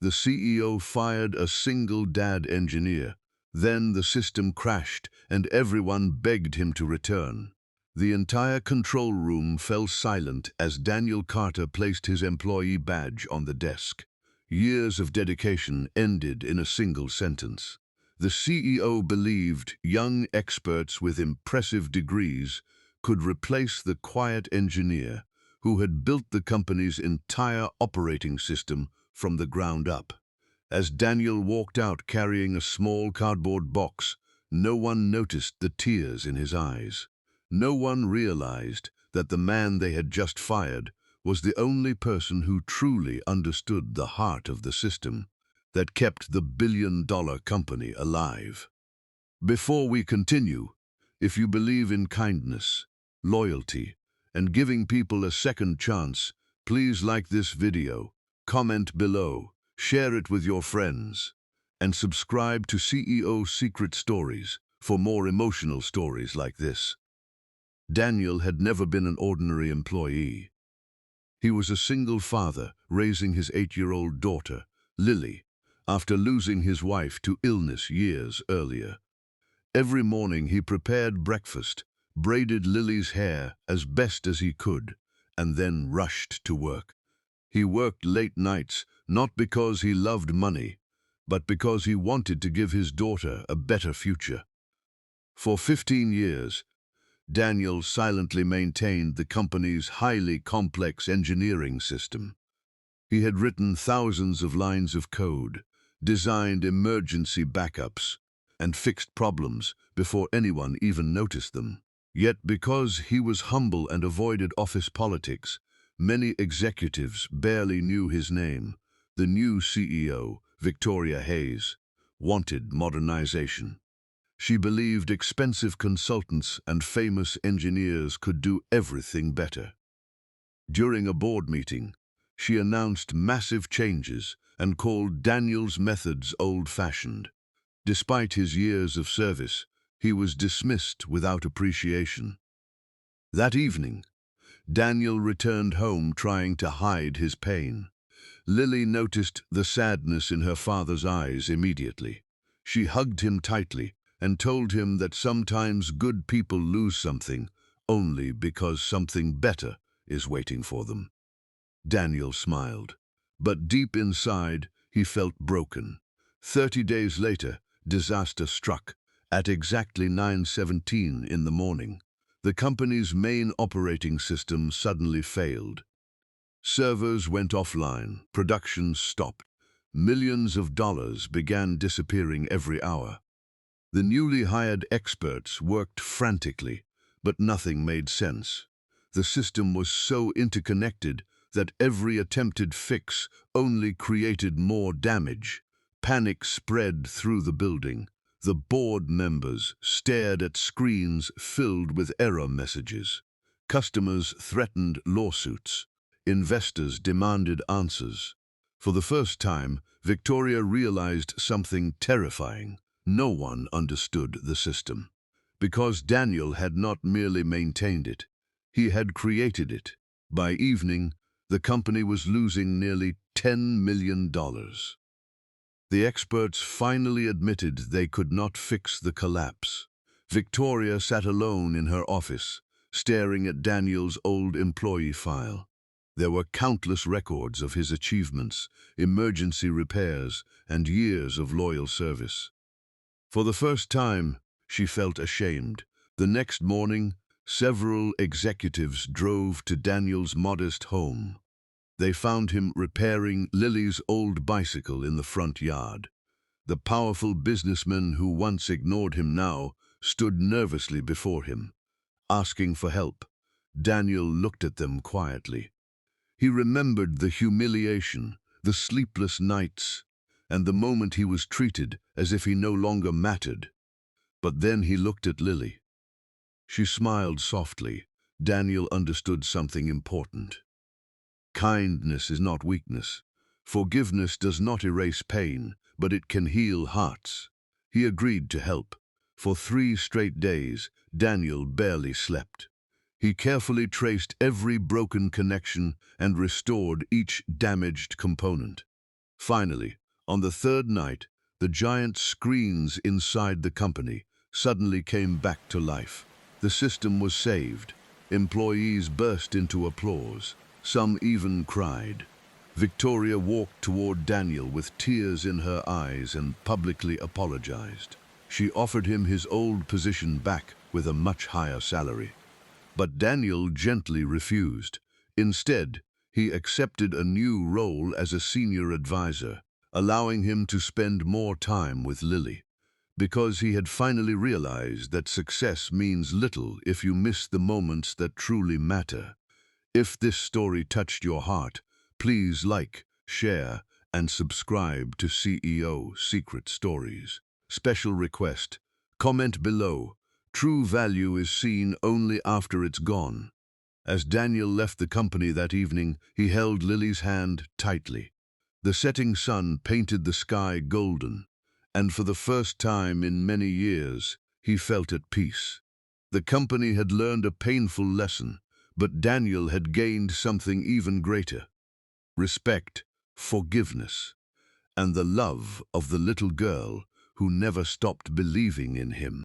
The CEO fired a single dad engineer. Then the system crashed and everyone begged him to return. The entire control room fell silent as Daniel Carter placed his employee badge on the desk. Years of dedication ended in a single sentence. The CEO believed young experts with impressive degrees could replace the quiet engineer who had built the company's entire operating system from the ground up. As Daniel walked out carrying a small cardboard box, no one noticed the tears in his eyes. No one realized that the man they had just fired was the only person who truly understood the heart of the system that kept the billion-dollar company alive. Before we continue, if you believe in kindness, loyalty, and giving people a second chance, please like this video, comment below, share it with your friends, and subscribe to CEO Secret Stories for more emotional stories like this. Daniel had never been an ordinary employee. He was a single father raising his 8-year-old daughter, Lily, after losing his wife to illness years earlier. Every morning he prepared breakfast, braided Lily's hair as best as he could, and then rushed to work. He worked late nights, not because he loved money, but because he wanted to give his daughter a better future. For 15 years, Daniel silently maintained the company's highly complex engineering system. He had written thousands of lines of code, designed emergency backups, and fixed problems before anyone even noticed them. Yet because he was humble and avoided office politics, many executives barely knew his name. The new CEO, Victoria Hayes, wanted modernization. She believed expensive consultants and famous engineers could do everything better. During a board meeting, she announced massive changes and called Daniel's methods old-fashioned. Despite his years of service, he was dismissed without appreciation. That evening, Daniel returned home trying to hide his pain. Lily noticed the sadness in her father's eyes immediately. She hugged him tightly and told him that sometimes good people lose something only because something better is waiting for them. Daniel smiled, but deep inside he felt broken. 30 days later, disaster struck. At exactly 9:17 in the morning, the company's main operating system suddenly failed. Servers went offline, production stopped. Millions of dollars began disappearing every hour. The newly hired experts worked frantically, but nothing made sense. The system was so interconnected that every attempted fix only created more damage. Panic spread through the building. The board members stared at screens filled with error messages. Customers threatened lawsuits. Investors demanded answers. For the first time, Victoria realized something terrifying. No one understood the system. Because Daniel had not merely maintained it, he had created it. By evening, the company was losing nearly $10 million. The experts finally admitted they could not fix the collapse. Victoria sat alone in her office, staring at Daniel's old employee file. There were countless records of his achievements, emergency repairs, and years of loyal service. For the first time, she felt ashamed. The next morning, several executives drove to Daniel's modest home. They found him repairing Lily's old bicycle in the front yard. The powerful businessman who once ignored him now stood nervously before him, asking for help. Daniel looked at them quietly. He remembered the humiliation, the sleepless nights, and the moment he was treated as if he no longer mattered. But then he looked at Lily. She smiled softly. Daniel understood something important. Kindness is not weakness. Forgiveness does not erase pain, but it can heal hearts. He agreed to help. For 3 straight days, Daniel barely slept. He carefully traced every broken connection and restored each damaged component. Finally, on the third night, the giant screens inside the company suddenly came back to life. The system was saved. Employees burst into applause. Some even cried. Victoria walked toward Daniel with tears in her eyes and publicly apologized. She offered him his old position back with a much higher salary. But Daniel gently refused. Instead, he accepted a new role as a senior advisor, allowing him to spend more time with Lily, because he had finally realized that success means little if you miss the moments that truly matter. If this story touched your heart, please like, share, and subscribe to CEO Secret Stories. Special request: comment below. True value is seen only after it's gone. As Daniel left the company that evening, he held Lily's hand tightly. The setting sun painted the sky golden, and for the first time in many years, he felt at peace. The company had learned a painful lesson, but Daniel had gained something even greater: respect, forgiveness, and the love of the little girl who never stopped believing in him.